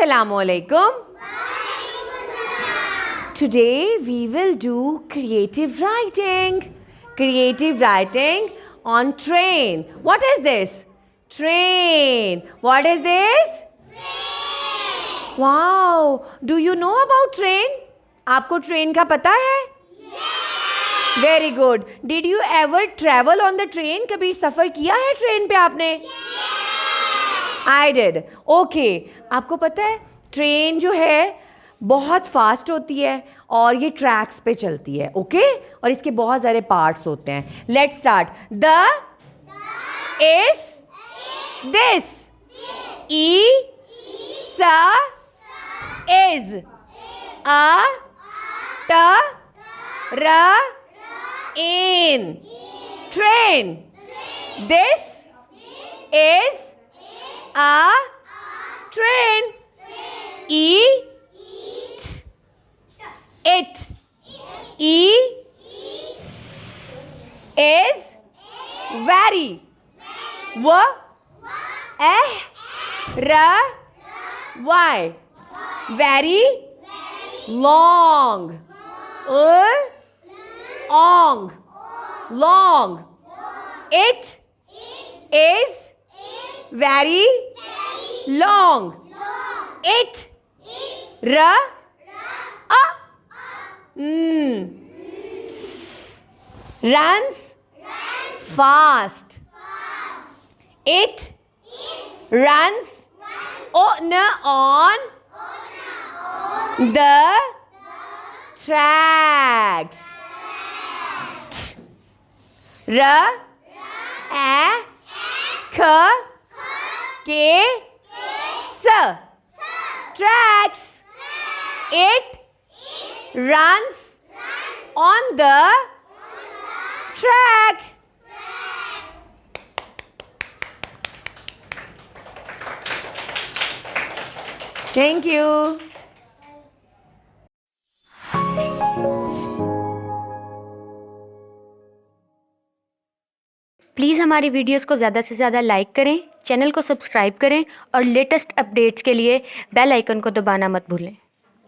Assalamualaikum. Today we will do creative writing. Creative writing on train. What is this? Train. What is this? Train. Wow. Do you know about train? आपको train का पता है? Yes. Very good. Did you ever travel on the train? कभी सफ़र किया है train पे आपने? Yes. I did. Okay. आपको पता है ट्रेन जो है बहुत फास्ट होती है और ये ट्रैक्स पे चलती है. ओके और इसके बहुत सारे पार्ट्स होते हैं. Let's start. The is this. E S is. A T R in. Train. This is a train. Eat. It. Is very. Why? Very long. Long. It is very long. It runs fast. It runs on the tracks. Tracks. It runs on the track. Thank you. Please हमारी videos को ज़्यादा से ज़्यादा like करें, channel को subscribe करें और latest updates के लिए बेल आइकन को दबाना मत भूलें.